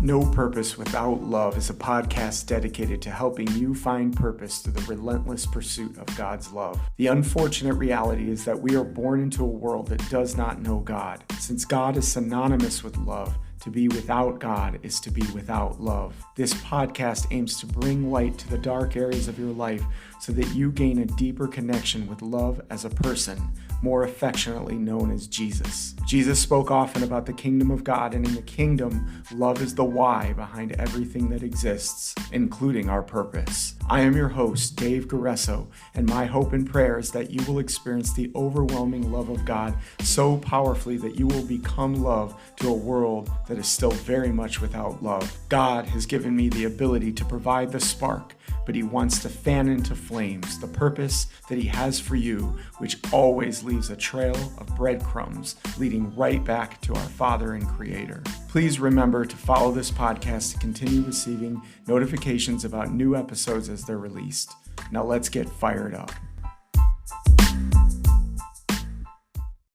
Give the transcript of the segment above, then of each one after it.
No Purpose Without Love is a podcast dedicated to helping you find purpose through the relentless pursuit of God's love. The unfortunate reality is that we are born into a world that does not know God. Since God is synonymous with love, to be without God is to be without love. This podcast aims to bring light to the dark areas of your life so that you gain a deeper connection with love as a person, more affectionately known as Jesus. Jesus spoke often about the kingdom of God, and in the kingdom, love is the why behind everything that exists, including our purpose. I am your host, Dave Guerreso, and my hope and prayer is that you will experience the overwhelming love of God so powerfully that you will become love to a world that is still very much without love. God has given me the ability to provide the spark, but He wants to fan into flames the purpose that He has for you, which always leaves a trail of breadcrumbs leading right back to our Father and Creator. Please remember to follow this podcast to continue receiving notifications about new episodes as they're released. Now let's get fired up.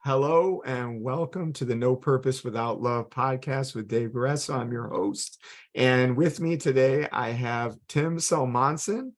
Hello and welcome to the No Purpose Without Love podcast with Dave Guerreso. I'm your host. And with me today, I have Tim Salmonson.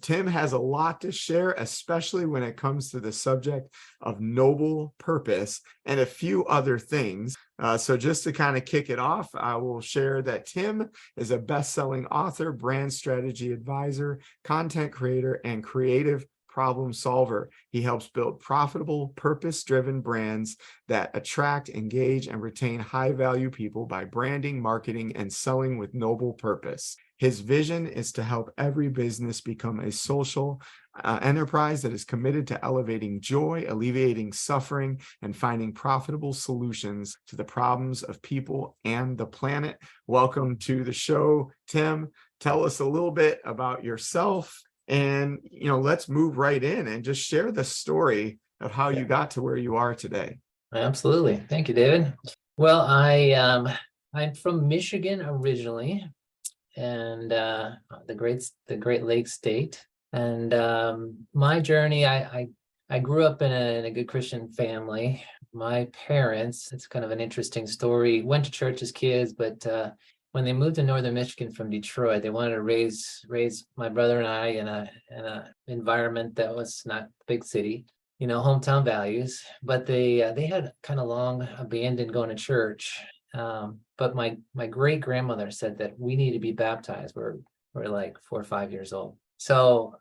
Tim has a lot to share, especially when it comes to the subject of noble purpose and a few other things. So just to kind of kick it off, I will share that Tim is a best-selling author, brand strategy advisor, content creator, and creative problem solver. He helps build profitable, purpose-driven brands that attract, engage, and retain high-value people by branding, marketing, and selling with noble purpose. His vision is to help every business become a social enterprise that is committed to elevating joy, alleviating suffering, and finding profitable solutions to the problems of people and the planet. Welcome to the show, Tim. Tell us a little bit about yourself. And, let's move right in and just share the story of how you got to where you are today. Absolutely. Thank you, David. Well, I'm from Michigan originally, and the Great Lakes state. And my journey, I grew up in a good Christian family. My parents, it's kind of an interesting story, went to church as kids, but when they moved to northern Michigan from Detroit, they wanted to raise my brother and I in a environment that was not a big city, hometown values. But they had kind of long abandoned going to church. But my great grandmother said that we need to be baptized. We're like 4 or 5 years old. So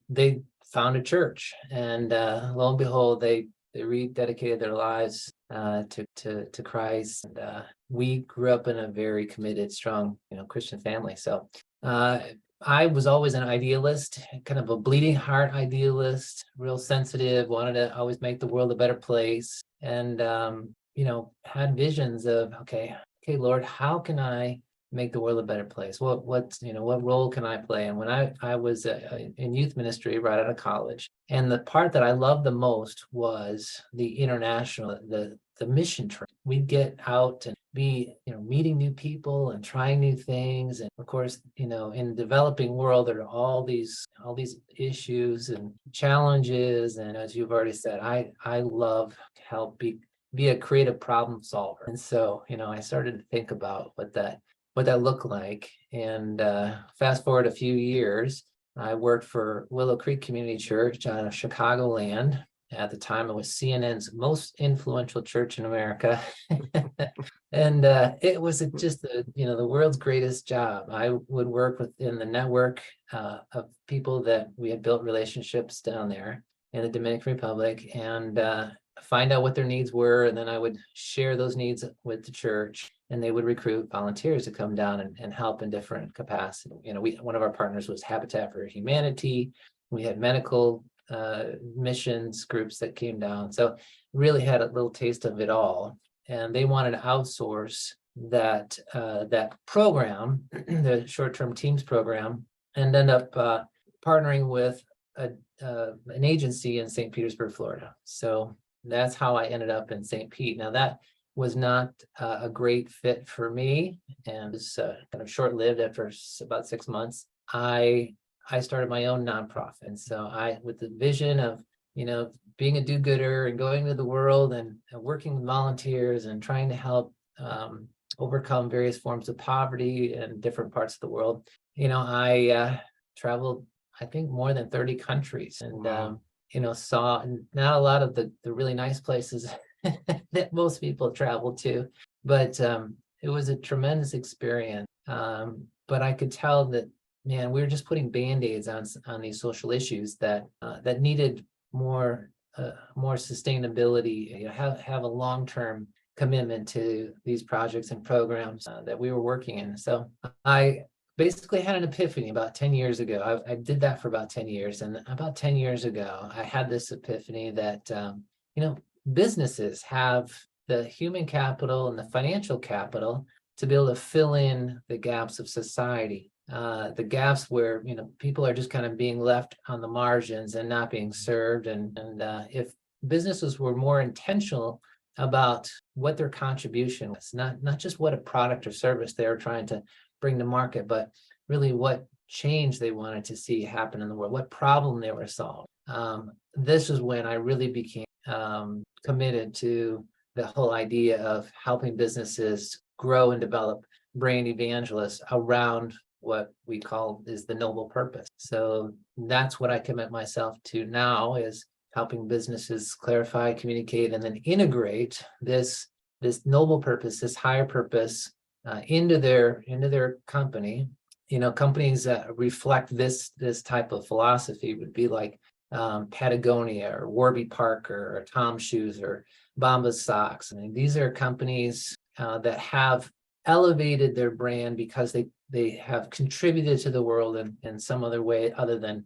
they found a church, and lo and behold, they rededicated their lives to Christ. And we grew up in a very committed, strong, Christian family. So I was always an idealist, kind of a bleeding heart idealist, real sensitive, wanted to always make the world a better place. And, had visions of, okay, Lord, how can I make the world a better place? What role can I play? And when I was in youth ministry right out of college, and the part that I loved the most was the international, the mission trip. We'd get out and be, meeting new people and trying new things. And of course, in the developing world, there are all these issues and challenges. And as you've already said, I love to help be a creative problem solver. And so, I started to think about what that looked like. And fast forward a few years, I worked for Willow Creek Community Church out of Chicagoland. At the time, it was CNN's most influential church in America. And it was just the world's greatest job. I would work within the network of people that we had built relationships down there in the Dominican Republic, and find out what their needs were. And then I would share those needs with the church, and they would recruit volunteers to come down and help in different capacities. One of our partners was Habitat for Humanity. We had medical missions groups that came down. So really had a little taste of it all. And they wanted to outsource that program, the short-term teams program, and end up partnering with an agency in St. Petersburg, Florida. So that's how I ended up in St. Pete. Now that was not a great fit for me, and it was kind of short-lived. After about 6 months, I started my own nonprofit. And so with the vision of, being a do-gooder and going to the world and working with volunteers and trying to help overcome various forms of poverty in different parts of the world. I traveled, I think, more than 30 countries, and Wow. saw not a lot of the really nice places that most people travel to, but it was a tremendous experience. But I could tell that, man, we were just putting band-aids on these social issues that needed more sustainability. Have a long-term commitment to these projects and programs that we were working in. So I basically had an epiphany about 10 years ago. I did that for about 10 years. And about 10 years ago, I had this epiphany that, businesses have the human capital and the financial capital to be able to fill in the gaps of society, the gaps where, people are just kind of being left on the margins and not being served. And if businesses were more intentional about what their contribution was, not just what a product or service they were trying to bring to market, but really what change they wanted to see happen in the world, what problem they were solving. This is when I really became committed to the whole idea of helping businesses grow and develop brand evangelists around what we call is the noble purpose. So that's what I commit myself to now, is helping businesses clarify, communicate, and then integrate this noble purpose, this higher purpose into their company. Companies that reflect this type of philosophy would be like Patagonia or Warby Parker or Tom Shoes or Bombas Socks. I mean, these are companies that have elevated their brand because they have contributed to the world in some other way other than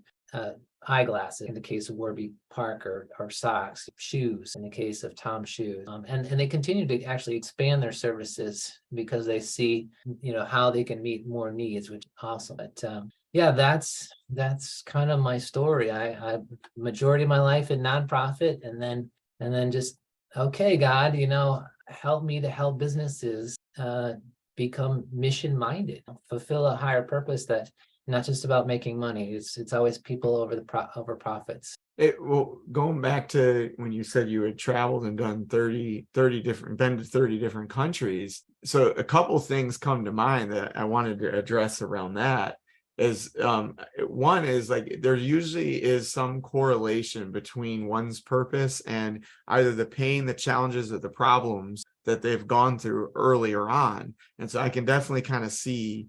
eyeglasses in the case of Warby Parker, or socks, shoes in the case of Tom Shoes. And they continue to actually expand their services because they see, how they can meet more needs, which is awesome. But yeah, that's kind of my story. I majority of my life in nonprofit, and then just, okay, God, help me to help businesses become mission minded, fulfill a higher purpose that not just about making money. It's always people over profits. Well, going back to when you said you had traveled and done been to 30 different countries. So a couple things come to mind that I wanted to address around that. Is one is, like, there usually is some correlation between one's purpose and either the pain, the challenges, or the problems that they've gone through earlier on. And so I can definitely kind of see,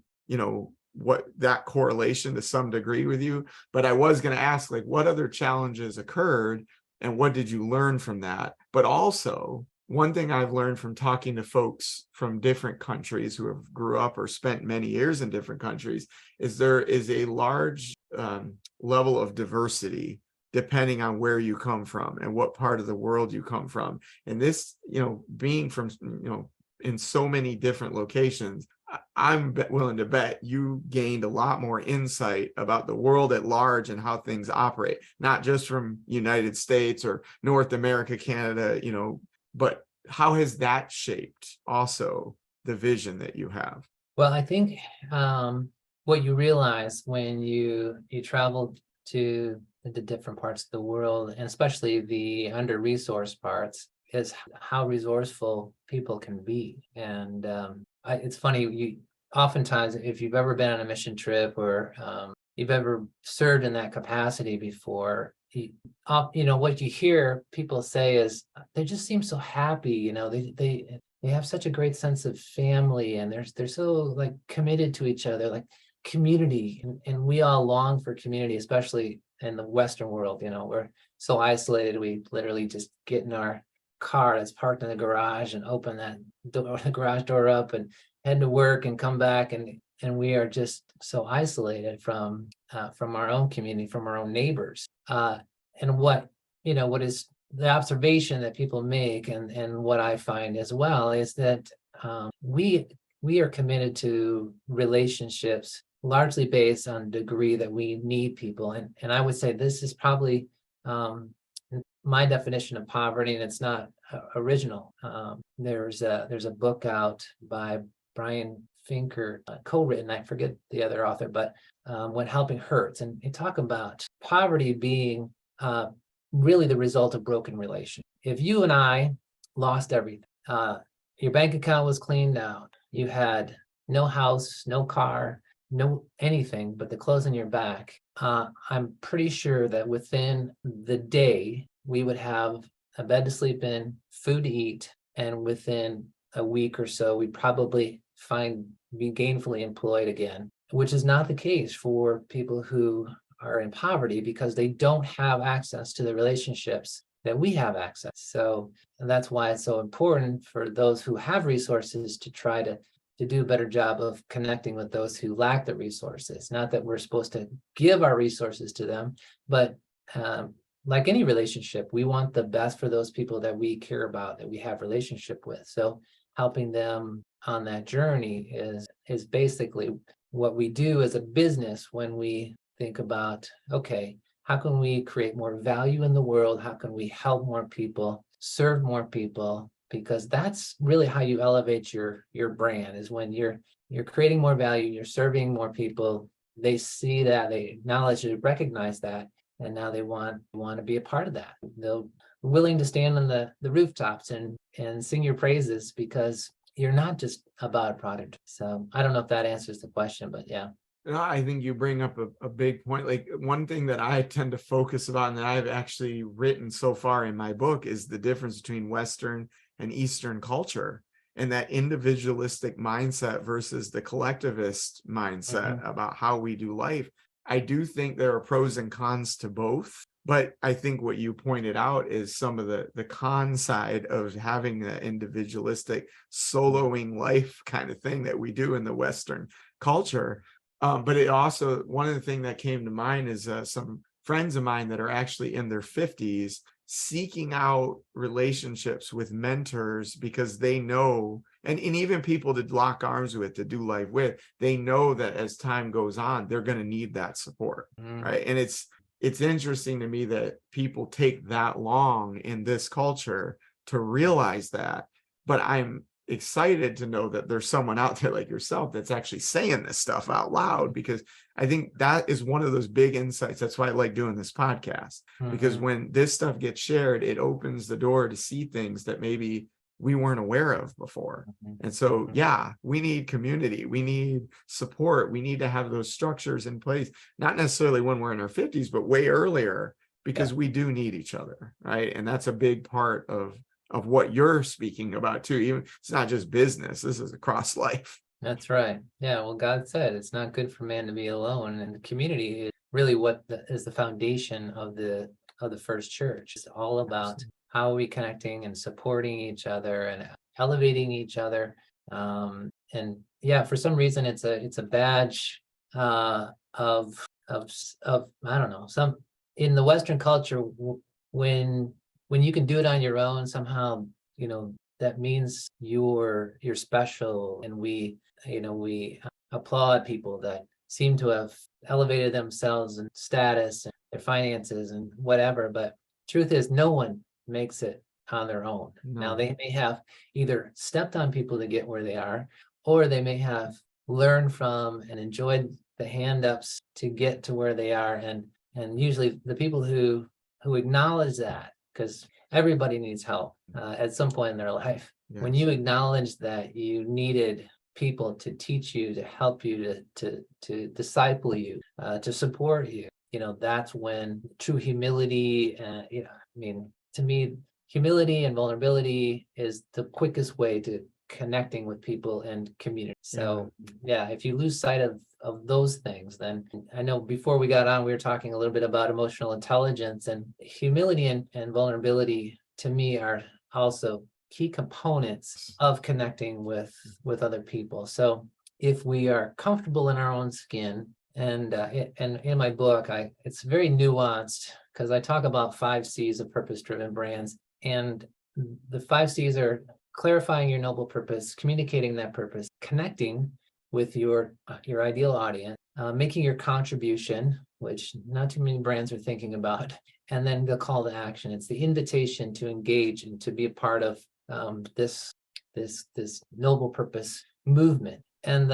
what that correlation to some degree with you. But I was going to ask, like, what other challenges occurred and what did you learn from that? But also, one thing I've learned from talking to folks from different countries who have grew up or spent many years in different countries is there is a large level of diversity depending on where you come from and what part of the world you come from. And this, being from, in so many different locations, I'm willing to bet you gained a lot more insight about the world at large and how things operate, not just from United States or North America, Canada, but how has that shaped also the vision that you have? Well, I think what you realize when you travel to the different parts of the world, and especially the under-resourced parts, is how resourceful people can be. And it's funny, you oftentimes, if you've ever been on a mission trip or you've ever served in that capacity before, what you hear people say is they just seem so happy. They have such a great sense of family, and they're so, like, committed to each other, like community. And we all long for community, especially in the Western world. We're so isolated. We literally just get in our car that's parked in the garage and open the garage door up and head to work and come back, and we are just so isolated from our own community, from our own neighbors. And what is the observation that people make, and what I find as well, is that we are committed to relationships largely based on degree that we need people. And I would say this is probably my definition of poverty, and it's not original. There's a book out by Brian Finker, co-written, I forget the other author, but When Helping Hurts, and they talk about poverty being really the result of broken relations. If you and I lost everything, your bank account was cleaned out, you had no house, no car, no anything but the clothes on your back, I'm pretty sure that within the day we would have a bed to sleep in, food to eat, and within a week or so we'd probably be gainfully employed again, which is not the case for people who are in poverty because they don't have access to the relationships that we have access. So that's why it's so important for those who have resources to try to do a better job of connecting with those who lack the resources. Not that we're supposed to give our resources to them, but like any relationship, we want the best for those people that we care about, that we have relationship with. So helping them on that journey is basically what we do as a business when we think about, okay, how can we create more value in the world? How can we help more people, serve more people? Because that's really how you elevate your brand, is when you're creating more value, you're serving more people. They see that, they acknowledge it, recognize that, and now they want to be a part of that. They're willing to stand on the rooftops and sing your praises because you're not just about a product. So I don't know if that answers the question, but yeah. No, I think you bring up a big point. Like, one thing that I tend to focus on that I've actually written so far in my book is the difference between Western and Eastern culture, and that individualistic mindset versus the collectivist mindset about how we do life. I do think there are pros and cons to both, but I think what you pointed out is some of the con side of having the individualistic soloing life kind of thing that we do in the Western culture. But it also, one of the things that came to mind is some friends of mine that are actually in their 50s seeking out relationships with mentors because they know, and even people to lock arms with, to do life with, they know that as time goes on, they're going to need that support, right? And it's interesting to me that people take that long in this culture to realize that, but I'm excited to know that there's someone out there like yourself that's actually saying this stuff out loud, because I think that is one of those big insights. That's why I like doing this podcast, because when this stuff gets shared, it opens the door to see things that maybe we weren't aware of before. And so, yeah, we need community, we need support, we need to have those structures in place, not necessarily when we're in our 50s, but way earlier, because we do need each other, right? And that's a big part of what you're speaking about too. Even it's not just business, this is across life. That's right. Yeah, well, God said it's not good for man to be alone, and the community is really what is the foundation of the first church. It's all about how are we connecting and supporting each other and elevating each other. And yeah, for some reason it's a badge of I don't know, some in the Western culture, when you can do it on your own, somehow, that means you're special. And we applaud people that seem to have elevated themselves and status and their finances and whatever. But truth is, no one makes it on their own. Now, they may have either stepped on people to get where they are, or they may have learned from and enjoyed the hand-ups to get to where they are. And usually the people who acknowledge that, because everybody needs help at some point in their life. Yes. When you acknowledge that you needed people to teach you, to help you, to disciple you, to support you, that's when true humility, to me, humility and vulnerability is the quickest way to connecting with people and community. So yeah, if you lose sight of those things, then I know before we got on, we were talking a little bit about emotional intelligence, and humility and vulnerability to me are also key components of connecting with other people. So if we are comfortable in our own skin, and in my book, it's very nuanced, because I talk about 5 C's of purpose-driven brands, and the 5 C's are clarifying your noble purpose, communicating that purpose, connecting with your ideal audience, making your contribution, which not too many brands are thinking about, and then the call to action. It's the invitation to engage and to be a part of this noble purpose movement. And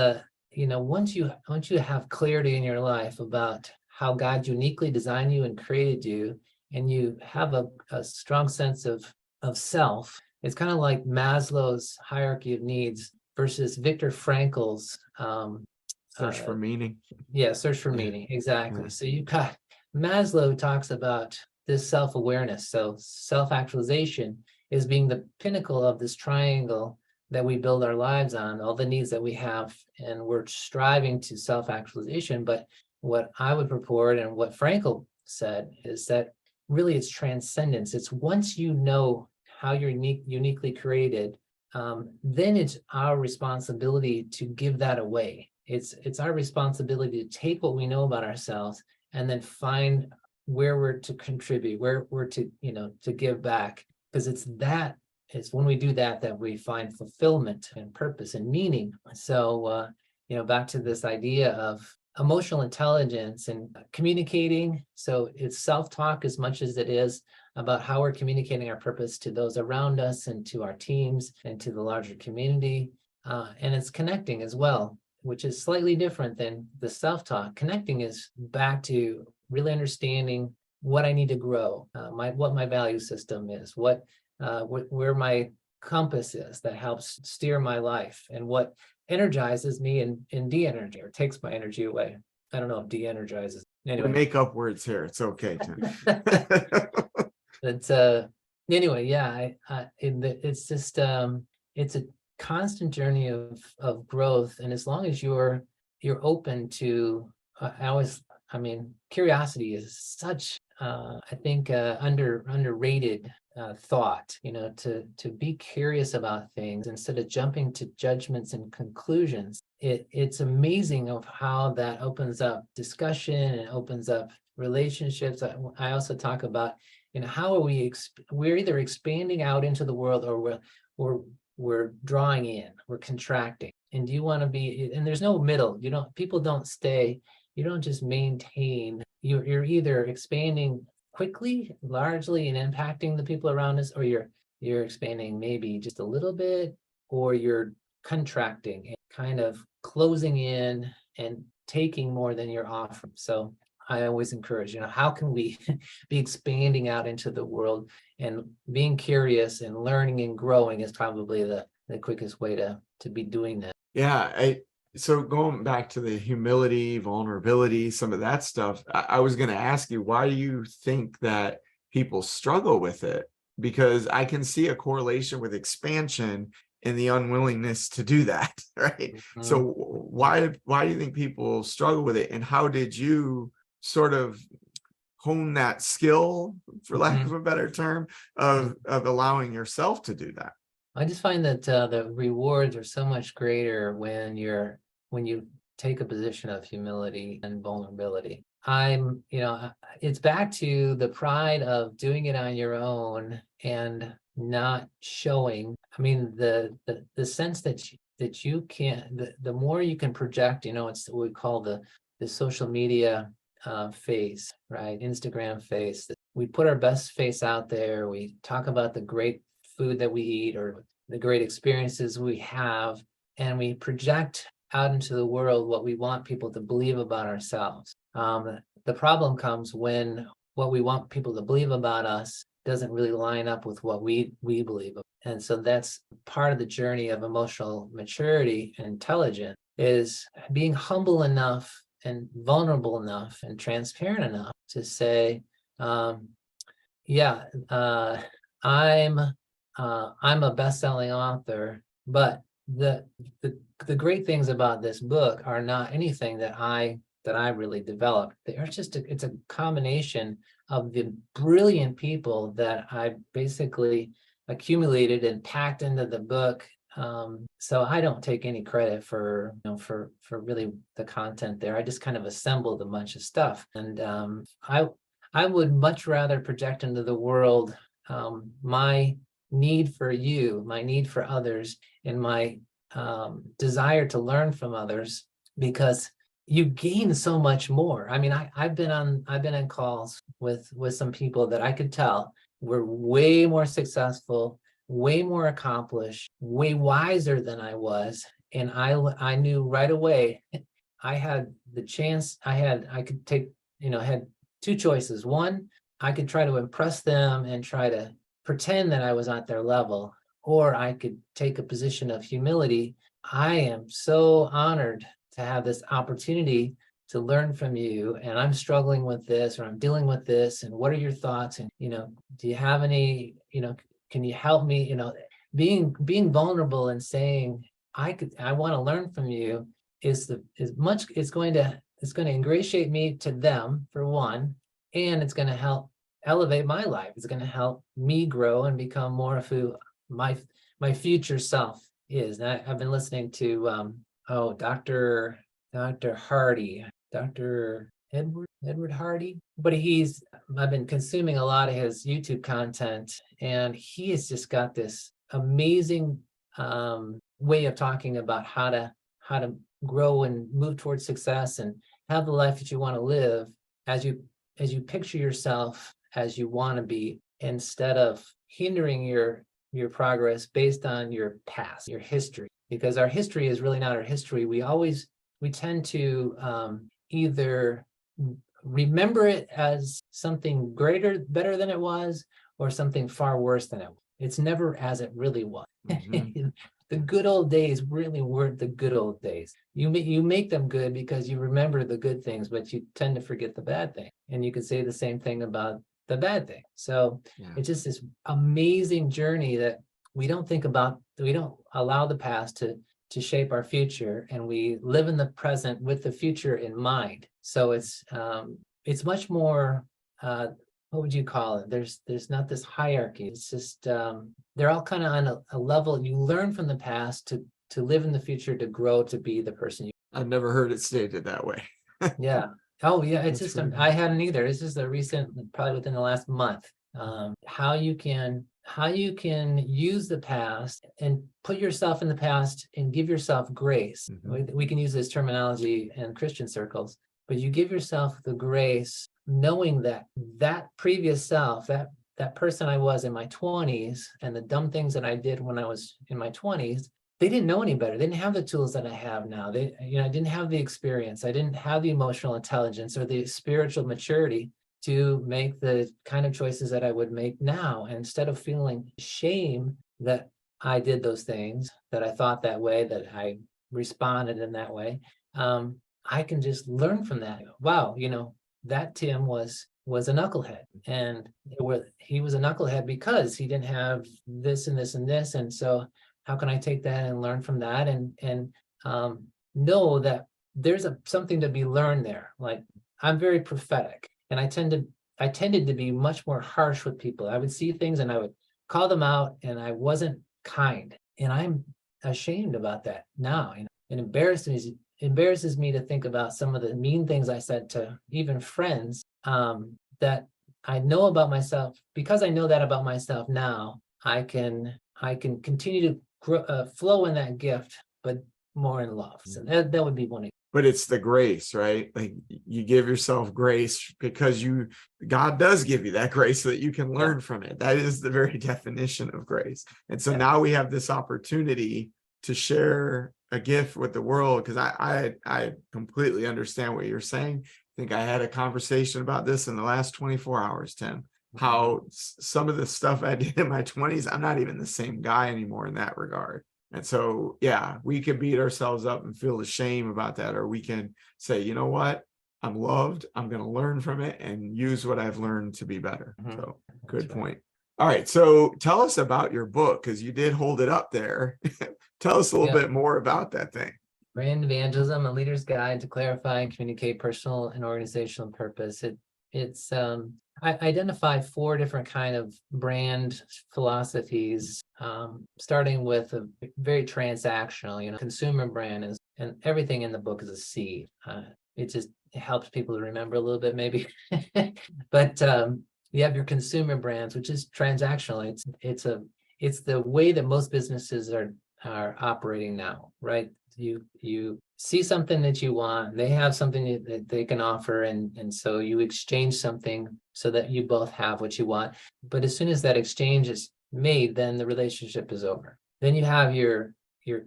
once you have clarity in your life about how God uniquely designed you and created you, and you have a strong sense of self, it's kind of like Maslow's hierarchy of needs. versus Viktor Frankl's Search for meaning. search for Yeah. meaning. Exactly. Yeah. So you've got Maslow talks about this self-awareness. So self-actualization is being the pinnacle of this triangle that we build our lives on, all the needs that we have, and we're striving to self-actualization. But what I would purport and what Frankl said is that really it's transcendence. It's once you know how you're uniquely created, then it's our responsibility to give that away. It's our responsibility to take what we know about ourselves and then find where we're to contribute, where we're to, to give back. Because it's when we do that we find fulfillment and purpose and meaning. So, back to this idea of emotional intelligence and communicating. So it's self-talk as much as it is about how we're communicating our purpose to those around us and to our teams and to the larger community. And it's connecting as well, which is slightly different than the self-talk. Connecting is back to really understanding what I need to grow, what my value system is, where my compass is that helps steer my life, and what energizes me and de-energizes or takes my energy away. I don't know if de-energizes. Anyway. We make up words here. It's okay, Tim. But anyway, yeah, it's just it's a constant journey of growth, and as long as you're open to, curiosity is such I think underrated thought, to be curious about things instead of jumping to judgments and conclusions. It's amazing of how that opens up discussion and opens up relationships. I also talk about, how are we're either expanding out into the world, or we're drawing in, we're contracting. And do you want to be, and there's no middle, people don't stay, you don't just maintain, you're either expanding quickly, largely, and impacting the people around us, or you're expanding maybe just a little bit, or you're contracting and kind of closing in and taking more than you're offering. So I always encourage, how can we be expanding out into the world, and being curious and learning and growing is probably the quickest way to be doing that. Yeah. So going back to the humility, vulnerability, some of that stuff, I was going to ask you, why do you think that people struggle with it? Because I can see a correlation with expansion and the unwillingness to do that, right? Mm-hmm. So why do you think people struggle with it? And how did you sort of hone that skill, for lack of a better term, of allowing yourself to do that? I just find that the rewards are so much greater when you take a position of humility and vulnerability. It's back to the pride of doing it on your own and not showing. The sense that you can't, the more you can project, it's what we call the social media face, right? Instagram face. We put our best face out there. We talk about the great food that we eat or the great experiences we have, and we project out into the world what we want people to believe about ourselves. The problem comes when what we want people to believe about us doesn't really line up with what we believe. And so that's part of the journey of emotional maturity and intelligence, is being humble enough and vulnerable enough and transparent enough to say, I'm a best-selling author, but the great things about this book are not anything that I really developed. It's a combination of the brilliant people that I basically accumulated and packed into the book. So I don't take any credit for really the content there. I just kind of assembled a bunch of stuff, and I would much rather project into the world my need for you, my need for others, and my desire to learn from others, because you gain so much more. I've been on calls with some people that I could tell were way more successful, way more accomplished, way wiser than I was, and I knew right away I had the chance. I could take, had two choices. One, I could try to impress them and try to pretend that I was at their level, or I could take a position of humility. I am so honored to have this opportunity to learn from you, and I'm struggling with this, or I'm dealing with this, and what are your thoughts? And, do you have any, can you help me? Being vulnerable and saying, I want to learn from you it's going to ingratiate me to them, for one, and it's going to help elevate my life. It's going to help me grow and become more of who my future self is. And I've been listening to Dr. Hardy, Dr. Edward Hardy, but I've been consuming a lot of his YouTube content, and he has just got this amazing way of talking about how to grow and move towards success and have the life that you want to live as you picture yourself as you want to be, instead of hindering your progress based on your past, your history, because our history is really not our history. We tend to either remember it as something better than it was, or something far worse than it was. It's never as it really was. Mm-hmm. The good old days really weren't the good old days. You make them good because you remember the good things, but you tend to forget the bad thing. And you could say the same thing about the bad thing. So It's just this amazing journey that we don't think about. We don't allow the past to shape our future, and we live in the present with the future in mind. So it's much more, what would you call it? There's not this hierarchy. It's just they're all kind of on a level. You learn from the past to live in the future, to grow, to be the person you. I've never heard it stated that way. Yeah. Oh yeah. It's just I hadn't either. It's just a recent, probably within the last month. How you can use the past and put yourself in the past and give yourself grace. Mm-hmm. We can use this terminology in Christian circles, but you give yourself the grace, knowing that previous self, that person I was in my 20s, and the dumb things that I did when I was in my 20s, they didn't know any better. They didn't have the tools that I have now. I didn't have the experience. I didn't have the emotional intelligence or the spiritual maturity to make the kind of choices that I would make now. And instead of feeling shame that I did those things, that I thought that way, that I responded in that way, I can just learn from that. Wow, that Tim was a knucklehead, and he was a knucklehead because he didn't have this and this and this. And so how can I take that and learn from that, and know that there's something to be learned there? Like, I'm very prophetic, and I tended to be much more harsh with people. I would see things and I would call them out, and I wasn't kind. And I'm ashamed about that now. It embarrasses me to think about some of the mean things I said to even friends, that I know about myself. Because I know that about myself now, I can continue to flow in that gift, but more in love. So that would be one. But it's the grace, right? Like, you give yourself grace because God does give you that grace so that you can learn from it. That is the very definition of grace. And so now we have this opportunity to share a gift with the world, because I completely understand what you're saying. I think I had a conversation about this in the last 24 hours, Tim, how some of the stuff I did in my 20s, I'm not even the same guy anymore in that regard. And so, we could beat ourselves up and feel ashamed about that, or we can say, you know what? I'm loved. I'm going to learn from it and use what I've learned to be better. Mm-hmm. So good point. All right. So tell us about your book, because you did hold it up there. Tell us a little bit more about that thing. Brand Evangelism, a leader's guide to clarify and communicate personal and organizational purpose. I identify 4 different kind of brand philosophies, starting with a very transactional, consumer brand is, and everything in the book is a C. It helps people to remember a little bit, maybe. But you have your consumer brands, which is transactional. It's the way that most businesses are operating now, right? You see something that you want, they have something that they can offer, and so you exchange something so that you both have what you want. But as soon as that exchange is made, then the relationship is over. Then you have your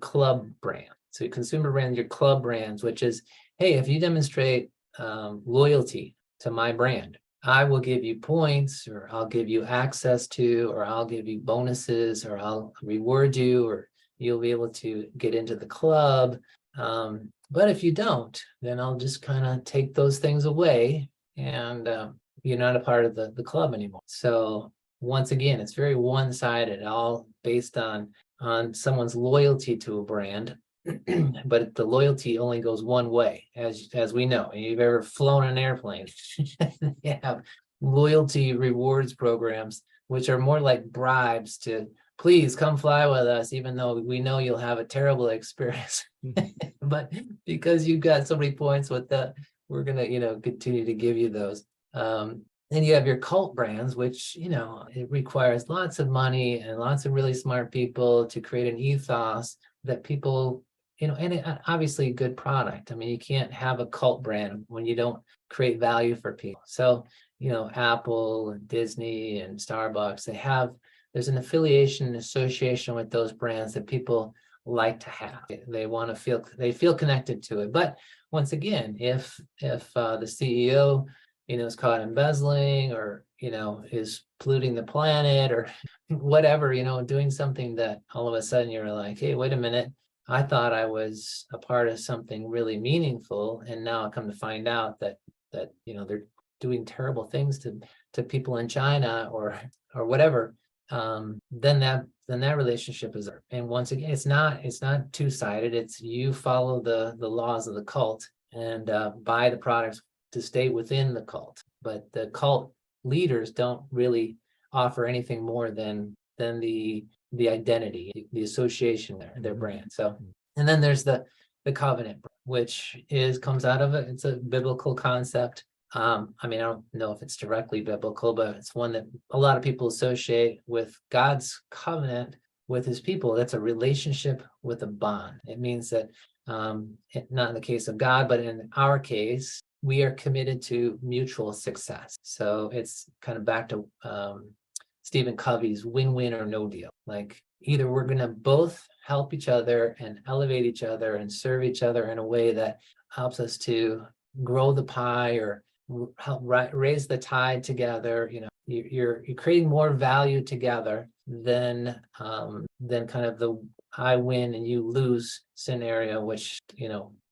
club brand. So your consumer brand, your club brands, which is, hey, if you demonstrate loyalty to my brand, I will give you points, or I'll give you access to, or I'll give you bonuses, or I'll reward you, or you'll be able to get into the club. But if you don't, then I'll just kind of take those things away, and you're not a part of the club anymore. So once again, it's very one-sided, all based on someone's loyalty to a brand. But the loyalty only goes one way, as we know. You've ever flown an airplane, you have loyalty rewards programs, which are more like bribes to please come fly with us, even though we know you'll have a terrible experience. But because you've got so many points with that, we're gonna, continue to give you those. Then you have your cult brands, which, it requires lots of money and lots of really smart people to create an ethos that people, and obviously a good product. I mean, you can't have a cult brand when you don't create value for people. So, Apple and Disney and Starbucks, there's an affiliation and association with those brands that people like to have. They feel connected to it. But once again, if the CEO, is caught embezzling, or, is polluting the planet, or whatever, doing something that all of a sudden you're like, hey, wait a minute, I thought I was a part of something really meaningful, and now I come to find out that they're doing terrible things to people in China or whatever, then that relationship is there. And once again, it's not two-sided. It's you follow the laws of the cult and buy the products to stay within the cult. But the cult leaders don't really offer anything more than the identity, the association, their brand. So, and then there's the covenant, which comes out of it. It's a biblical concept. I don't know if it's directly biblical, but it's one that a lot of people associate with God's covenant with his people. That's a relationship with a bond. It means that, not in the case of God, but in our case, we are committed to mutual success. So it's kind of back to Stephen Covey's win-win or no deal. Like, either we're going to both help each other and elevate each other and serve each other in a way that helps us to grow the pie or help raise the tide together. You're creating more value together than kind of the I win and you lose scenario, which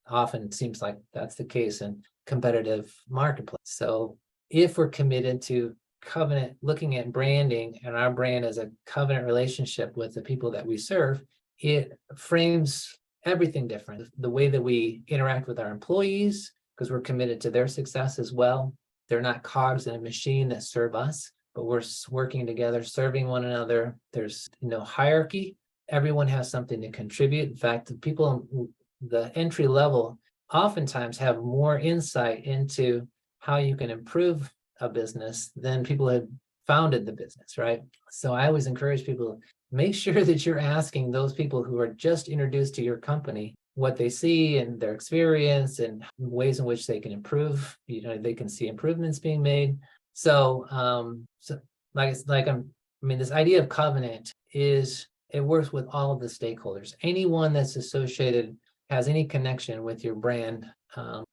often seems like that's the case in competitive marketplace. So if we're committed to covenant, looking at branding and our brand as a covenant relationship with the people that we serve, it frames everything different. The way that we interact with our employees, because we're committed to their success as well. They're not cogs in a machine that serve us, but we're working together, serving one another. There's no hierarchy. Everyone has something to contribute. In fact, the people, the entry level, oftentimes have more insight into how you can improve a business than people who had founded the business, right? So I always encourage people, make sure that you're asking those people who are just introduced to your company what they see and their experience and ways in which they can improve. They can see improvements being made. So, this idea of covenant it works with all of the stakeholders. Anyone that's associated, has any connection with your brand,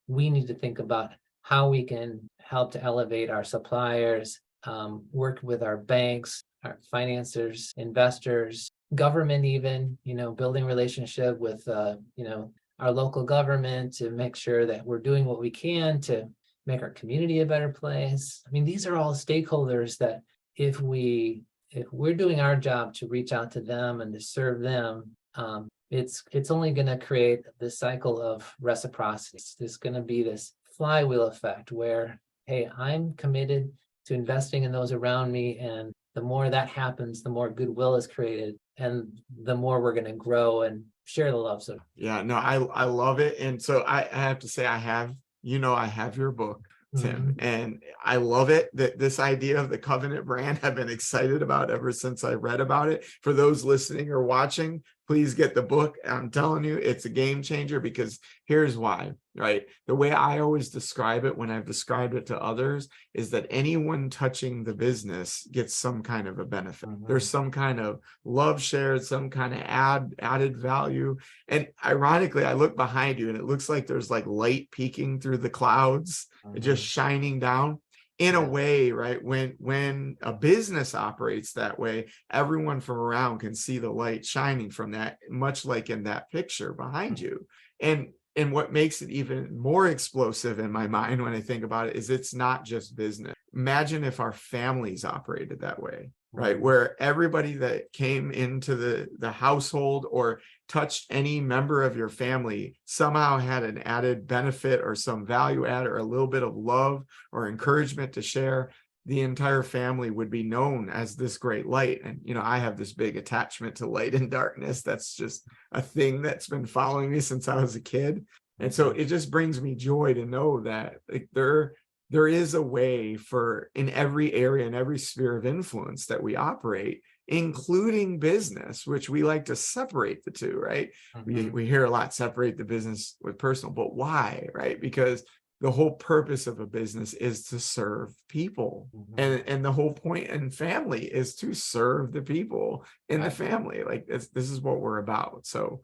we need to think about how we can help to elevate our suppliers, work with our banks, our financiers, investors, government, even, building relationship with, our local government to make sure that we're doing what we can to make our community a better place. These are all stakeholders that if we're doing our job to reach out to them and to serve them, it's only going to create this cycle of reciprocity. There's going to be this flywheel effect where, hey, I'm committed to investing in those around me, and the more that happens, the more goodwill is created, and the more we're going to grow and share the love. So yeah, no, I love it. And so I have to say, I have your book, Tim, and I love it, that this idea of the covenant brand I've been excited about ever since I read about it. For those listening or watching, please get the book. I'm telling you, it's a game changer, because here's why, right? The way I always describe it when I've described it to others is that anyone touching the business gets some kind of a benefit. There's some kind of love shared, some kind of added value. And ironically, I look behind you and it looks like there's like light peeking through the clouds, just shining down. in a Yeah. way, right? When a business operates that way, everyone from around can see the light shining from that, much like in that picture behind you. And what makes it even more explosive in my mind when I think about it is it's not just business. Imagine if our families operated that way, right? Where everybody that came into the household or touched any member of your family somehow had an added benefit or some value add or a little bit of love or encouragement to share. The entire family would be known as this great light. And, I have this big attachment to light and darkness. That's just a thing that's been following me since I was a kid. And so it just brings me joy to know that like, there is a way for in every area, in every sphere of influence that we operate, including business, which we like to separate the two, right? We hear a lot, separate the business with personal, but why, right? Because the whole purpose of a business is to serve people. And the whole point in family is to serve the people in the family. Like this is what we're about. So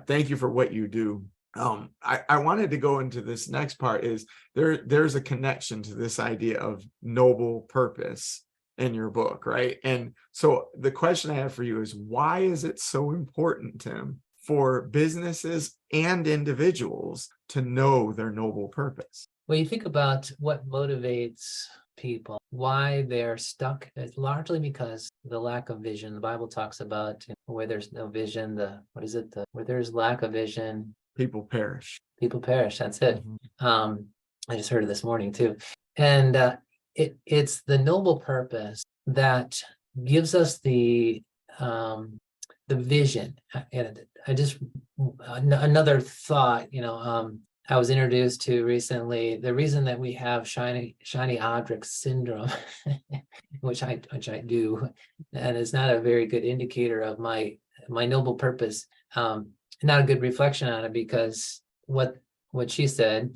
thank you for what you do. I wanted to go into this next part is there's a connection to this idea of noble purpose in your book, right? And so the question I have for you is, why is it so important, Tim, for businesses and individuals to know their noble purpose? Well, you think about what motivates people, why they're stuck. It's largely because the lack of vision. The Bible talks about where there's no vision, where there's lack of vision, people perish. People perish. That's it. I just heard it this morning too. And it's the noble purpose that gives us the vision. And I just another thought, I was introduced to recently, the reason that we have shiny object syndrome, which I do, and it's not a very good indicator of my noble purpose. Not a good reflection on it, because what she said,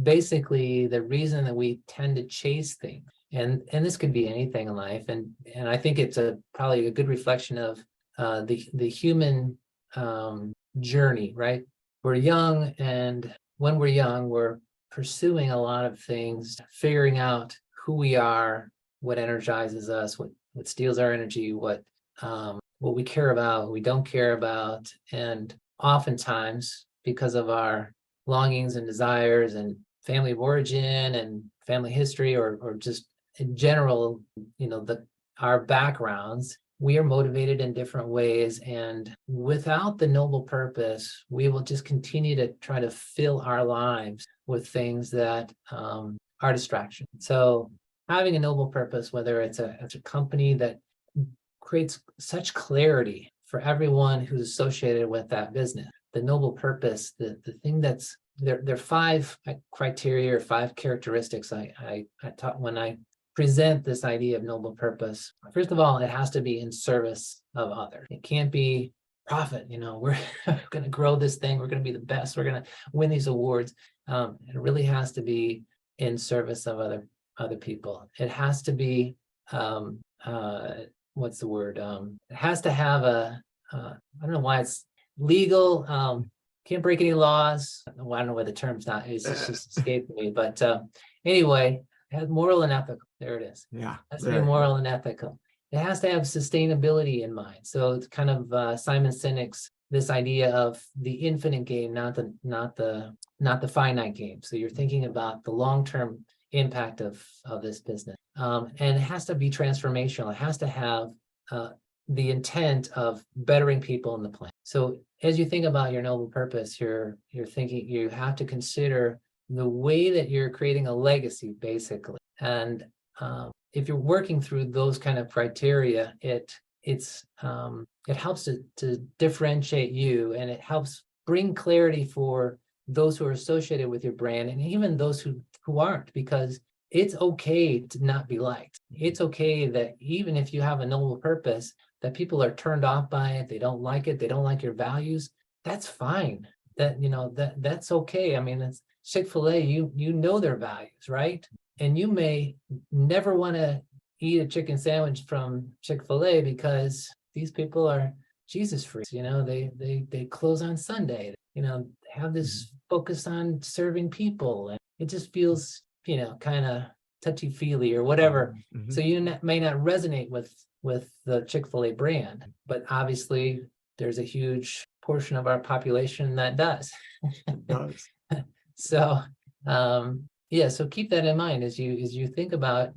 basically the reason that we tend to chase things, and this could be anything in life, and I think it's probably a good reflection of the human journey, right? We're young, and when we're young, we're pursuing a lot of things, figuring out who we are, what energizes us, what steals our energy, what we care about, what we don't care about. And oftentimes, because of our longings and desires and family of origin and family history, or just in general, our backgrounds, we are motivated in different ways. And without the noble purpose, we will just continue to try to fill our lives with things that are distraction. So having a noble purpose, whether it's a company that creates such clarity for everyone who's associated with that business, the noble purpose, the thing that's there are 5 criteria or 5 characteristics I taught when I present this idea of noble purpose. First of all, it has to be in service of others. It can't be profit. We're going to grow this thing. We're going to be the best. We're going to win these awards. It really has to be in service of other people. It has to be what's the word? It has to have I don't know why it's legal. Can't break any laws. I don't know why the term's not. It's just escaped me. But anyway, it has moral and ethical. There it is. Yeah. It has to be moral and ethical. It has to have sustainability in mind. So it's kind of Simon Sinek's this idea of the infinite game, not the finite game. So you're thinking about the long-term impact of this business, and it has to be transformational. It has to have the intent of bettering people in the planet. So as you think about your noble purpose, you're thinking, you have to consider the way that you're creating a legacy, basically. And if you're working through those kind of criteria, it helps to differentiate you, and it helps bring clarity for those who are associated with your brand, and even those who aren't, because it's okay to not be liked. It's okay that even if you have a noble purpose, that people are turned off by it, they don't like it, they don't like your values. That's fine. That's okay. I mean, it's Chick-fil-A, you know their values, right? And you may never want to eat a chicken sandwich from Chick-fil-A because these people are Jesus freaks. They close on Sunday. Have this focus on serving people, and it just feels kind of touchy-feely or whatever. Mhm. So you may not resonate with the Chick-fil-A brand, but obviously there's a huge portion of our population that does. It does. So yeah, so keep that in mind as you think about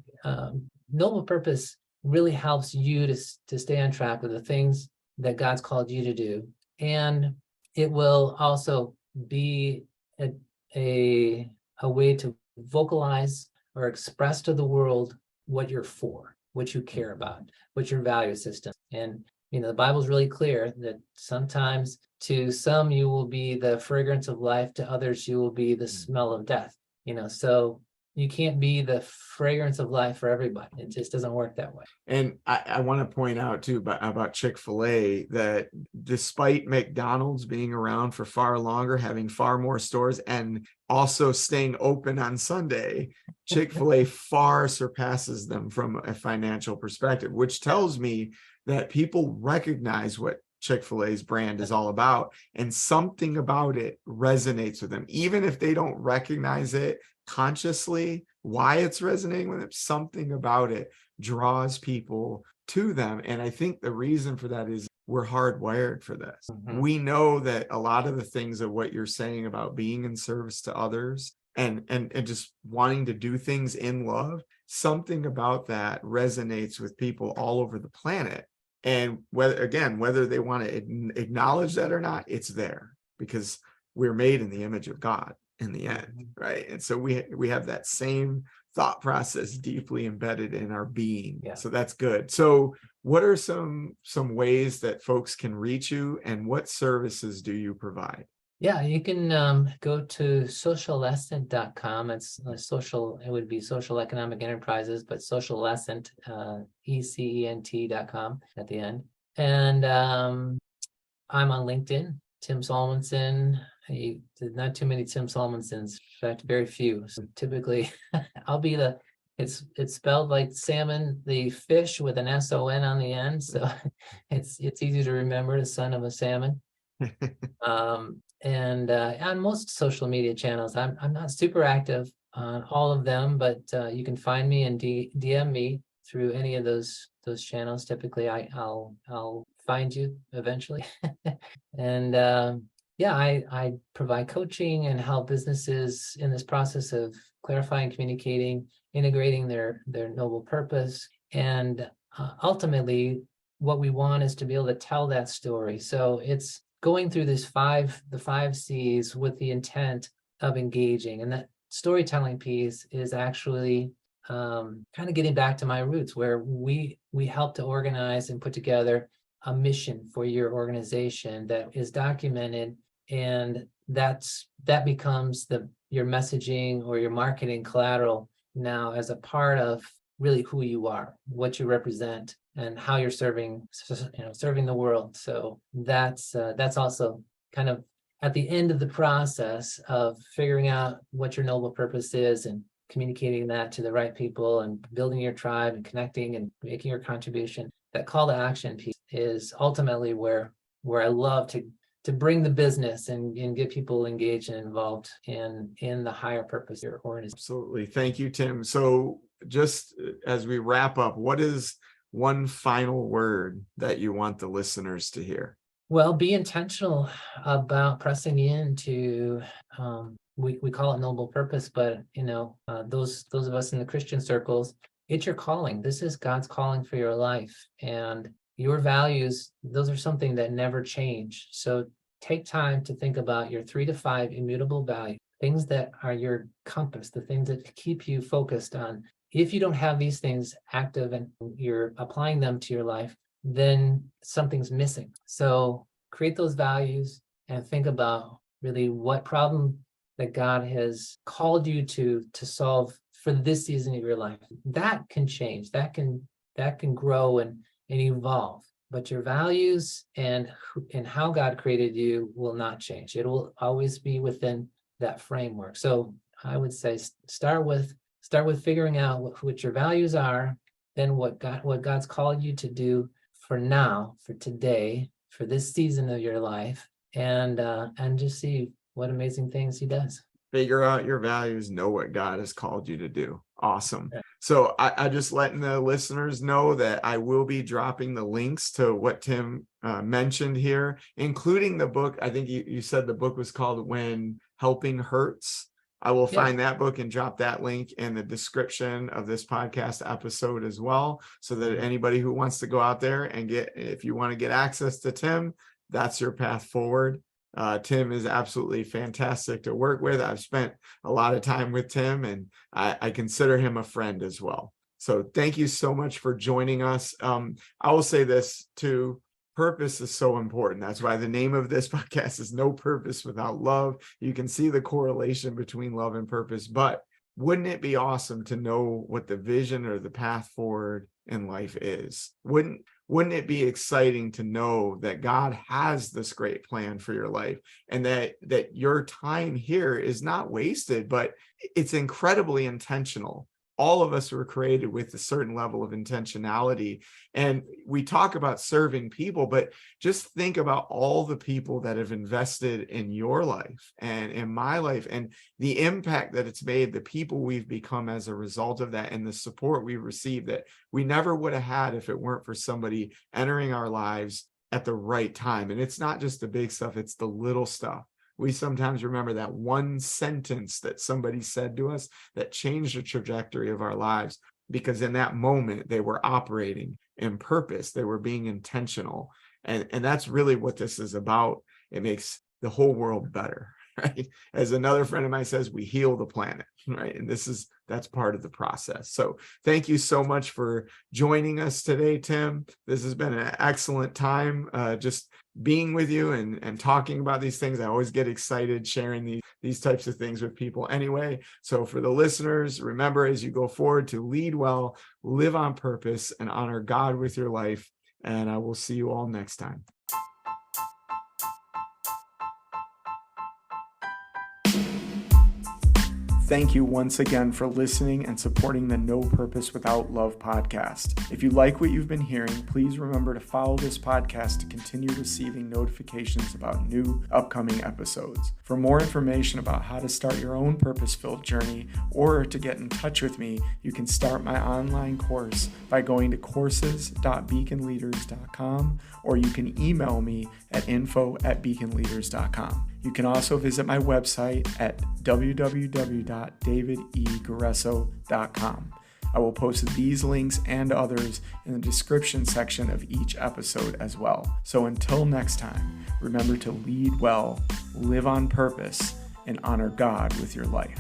noble purpose really helps you to stay on track with the things that God's called you to do. And it will also be a way to vocalize or express to the world what you're for, what you care about, what your value system. And the Bible's really clear that sometimes to some you will be the fragrance of life, to others you will be the smell of death. So you can't be the fragrance of life for everybody. It just doesn't work that way. And I want to point out too about Chick-fil-A that despite McDonald's being around for far longer, having far more stores, and also staying open on Sunday, Chick-fil-A far surpasses them from a financial perspective, which tells me that people recognize what Chick-fil-A's brand is all about, and something about it resonates with them, even if they don't recognize it consciously, why it's resonating with them. Something about it draws people to them. And I think the reason for that is we're hardwired for this. Mhm. We know that a lot of the things of what you're saying about being in service to others and just wanting to do things in love, something about that resonates with people all over the planet. And whether they want to acknowledge that or not, it's there because we're made in the image of God in the end, right? And so we have that same thought process deeply embedded in our being. Yeah. So that's good. So what are some ways that folks can reach you, and what services do you provide? Yeah, you can go to socialessent.com. It's it would be Social Economic Enterprises, but socialessent, ECENT.com at the end. And I'm on LinkedIn, Tim Salmonson. Not too many Tim Salmonsons, in fact, very few. So typically I'll be it's spelled like salmon, the fish with an S-O-N on the end. So it's easy to remember, the son of a salmon. And on most social media channels, I'm not super active on all of them, but you can find me and DM me through any of those channels. Typically, I'll find you eventually. And yeah, I provide coaching and help businesses in this process of clarifying, communicating, integrating their noble purpose, and ultimately, what we want is to be able to tell that story. So it's going through the 5 C's with the intent of engaging. And that storytelling piece is actually kind of getting back to my roots, where we help to organize and put together a mission for your organization that is documented, and that becomes your messaging or your marketing collateral now as a part of really who you are, what you represent, and how you're serving the world. So that's also kind of at the end of the process of figuring out what your noble purpose is and communicating that to the right people and building your tribe and connecting and making your contribution. That call to action piece is ultimately where I love to bring the business and get people engaged and involved in the higher purpose of your organization. Absolutely. Thank you, Tim. So just as we wrap up, what is one final word that you want the listeners to hear? Well, be intentional about pressing into, we call it noble purpose, but those of us in the Christian circles, it's your calling. This is God's calling for your life, and your values, those are something that never change. So take time to think about your 3 to 5 immutable values, things that are your compass, the things that keep you focused on. If you don't have these things active and you're applying them to your life, then something's missing. So create those values and think about really what problem that God has called you to solve for this season of your life. That can change, that can grow and evolve. But your values and how God created you will not change. It will always be within that framework. So I would say start with figuring out what your values are, then what God's called you to do for now, for today, for this season of your life, and just see what amazing things He does. Figure out your values, know what God has called you to do. Awesome. Yeah. So I just letting the listeners know that I will be dropping the links to what Tim mentioned here, including the book. I think you said the book was called When Helping Hurts. I will find that book and drop that link in the description of this podcast episode as well, so that anybody who wants to go out there and if you want to get access to Tim, that's your path forward. Tim is absolutely fantastic to work with. I've spent a lot of time with Tim, and I consider him a friend as well. So thank you so much for joining us. I will say this too. Purpose is so important. That's why the name of this podcast is No Purpose Without Love. You can see the correlation between love and purpose, but wouldn't it be awesome to know what the vision or the path forward in life is? Wouldn't it be exciting to know that God has this great plan for your life, and that your time here is not wasted, but it's incredibly intentional? All of us were created with a certain level of intentionality. And we talk about serving people, but just think about all the people that have invested in your life and in my life, and the impact that it's made, the people we've become as a result of that, and the support we've received that we never would have had if it weren't for somebody entering our lives at the right time. And it's not just the big stuff, it's the little stuff. We sometimes remember that one sentence that somebody said to us that changed the trajectory of our lives, because in that moment they were operating in purpose. They were being intentional. And that's really what this is about. It makes the whole world better, right? As another friend of mine says, we heal the planet, right? And that's part of the process. So thank you so much for joining us today, Tim. This has been an excellent time, just being with you and talking about these things. I always get excited sharing these types of things with people anyway. So for the listeners, remember, as you go forward, to lead well, live on purpose, and honor God with your life. And I will see you all next time. Thank you once again for listening and supporting the No Purpose Without Love podcast. If you like what you've been hearing, please remember to follow this podcast to continue receiving notifications about new upcoming episodes. For more information about how to start your own purpose-filled journey, or to get in touch with me, you can start my online course by going to courses.beaconleaders.com, or you can email me at info@beaconleaders.com. You can also visit my website at www.davideguerreso.com. I will post these links and others in the description section of each episode as well. So until next time, remember to lead well, live on purpose, and honor God with your life.